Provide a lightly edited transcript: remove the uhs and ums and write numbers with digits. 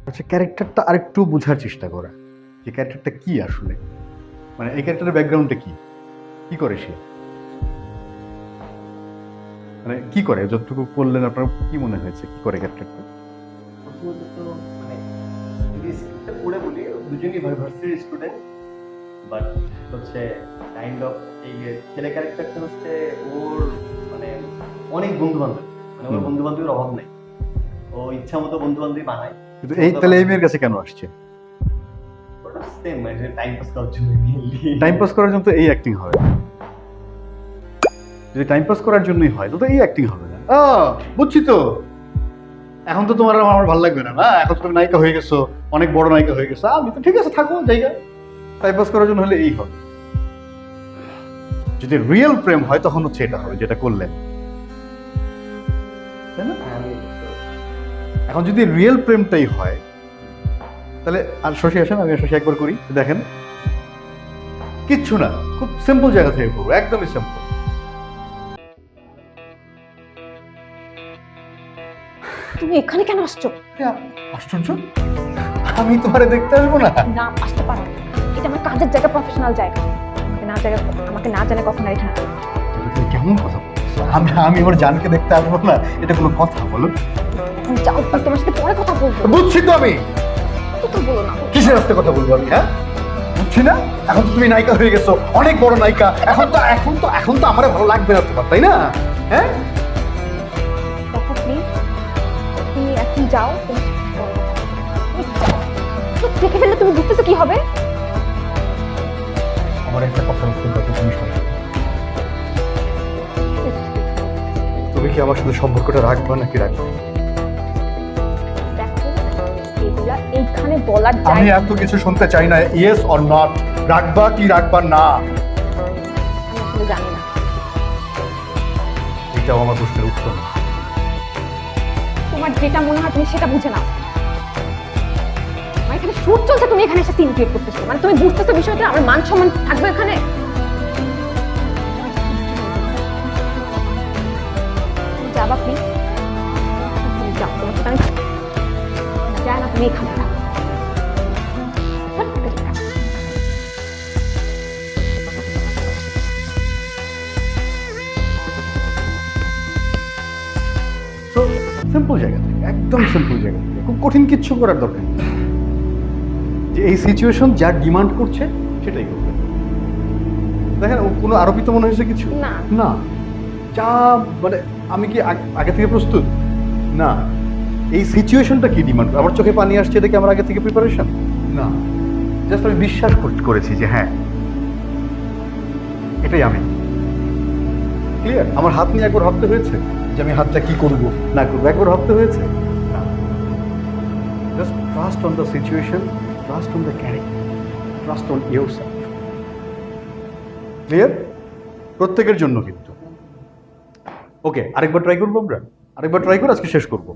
আচ্ছা, ক্যারেক্টারটা আরেকটু বোঝার চেষ্টা করা যে ক্যারেক্টারটা কি আসলে, মানে এই ক্যারেক্টারের ব্যাকগ্রাউন্ডটা কি, কি করে সে, মানে কি করে, যতটুকু করলেন আপনার কি মনে হয়েছে কি করে ক্যারেক্টারটা? প্রথমত তো মানে যদি স্ক্রিপ্টটা পড়ে বলি, দুজনই ভার্সিটি স্টুডেন্ট, বাট হচ্ছে কাইন্ড অফ এই যে ছেলে ক্যারেক্টারটা হচ্ছে ওর মানে অনেক বন্ধু বান্ধব, মানে ওর হুম। বন্ধু বান্ধবের অভাব নাই, ও ইচ্ছা মতো বন্ধু বান্ধবী বানায়। কিন্তু এই তাহলে এই মেয়ের কাছে কেন আসছে? সেম মানে টাইম পাস করার জন্য mainly। টাইম পাস করার জন্য তো এই অ্যাক্টিং হবে না। যদি টাইম পাস করার জন্যই হয় তো এই অ্যাক্টিং হবে না। বুঝছি তো, এখন তো তোমার আর আমার ভালো লাগবে না, না এখন তো তুমি নায়িকা হয়ে গেছো, অনেক বড় নায়িকা হয়ে গেছো, আমি তো ঠিক আছে থাকো জায়গা, টাইম পাস করার জন্য হলে এই হবে। যদি রিয়েল প্রেম হয় তখন হচ্ছে এটা হবে যেটা করলেন, তাই না? আমি এখন যদি রিয়েল প্রেমটাই হয় তাহলে আর শশী আসেন, আমি আর শশী একবার করি, দেখেন কিচ্ছু না, খুব সিম্পল জায়গা থেকে করবো, একদমই সিম্পল। তুমি এখানে কেন আসছো? আশ্চর্য, আমি তোমারে দেখতে আসবো না? না, আসতে পারো না। এটা আমার কাজের জায়গা, প্রফেশনাল জায়গা। আমাকে না জানে কখন আর এখানে আসবে? তুমি কেমন কথা বলছো? আমি আমার জানকে দেখতে আসবো না, এটা কোনো কথা বলো? এখন যাও, তো তোমার সাথে পরে কথা বলবো। বুঝছি তো আমি, কথা বলো না। কিসের রাস্তে কথা বলবো আমি, হ্যাঁ? বুঝছি না, এখন তো তুমি নায়িকা হয়ে গেছো, অনেক বড় নায়িকা, এখন তো আমার ভালো লাগবে না তোমার, তাই না? হ্যাঁ, দেখো প্লিজ, তুমি এখন যাও। তুমি যাও। তুমি দেখে ফেললে তুমি বুঝতেছো কি হবে? আমার একটা কথা উত্তর দাও, তুমি শোনো। তুমি কি আমার সাথে সম্পর্কটা রাখবে নাকি রাখবে? দেখো, এগুলা এইখানে বলার আমি জায়গা। এত কিছু শুনতে চাই না, ইয়েস অর নট, রাখবা কি রাখবা না, আমি আসলে জানি না। এটাও আমার প্রশ্নের উত্তর না। তোমার যেটা মনে হয় তুমি সেটা বুঝে নাও। আমার এখানে শুট চলছে, তুমি এখানে এসে সিন ক্রিয়েট করতেছো, মানে তুমি বুঝতেছো বিষয়টা? আমার মান সম্মান থাকবে এখানে? তুমি যাবা প্লিজ, তুমি যাও। তোমার সাথে আমি যাই না, তুমি এখানে থাকো। তো সিম্পল জায়গা থেকে, একদম সিম্পল জায়গা থেকে, খুব কঠিন কিচ্ছু করার দরকার নেই। যে এই সিচুয়েশন যা ডিমান্ড করছে সেটাই করবে। দেখেন ও কোনো আরোপিত মনে হয়েছে কিছু না। না, যা মানে আমি কি আগে থেকে প্রস্তুত না, এই সিচুয়েশনটা কি ডিমান্ড, আমার চোখে পানি আসছে, এটা কি আমার আগে থেকে প্রিপারেশন না, জাস্ট আমি বিশ্বাস করেছি যে হ্যাঁ এটাই আমি। ক্লিয়ার? আমার হাত নিয়ে একবার ভাবতে হয়েছে যে আমি হাতটা কি করব না করবো, একবার ভাবতে হয়েছে না, just trust on the situation, trust on the character, trust on your self. Clear? প্রত্যেকের জন্য কিন্তু। ওকে, আরেকবার ট্রাই করবো আমরা, আরেকবার ট্রাই করে আজকে শেষ করবো।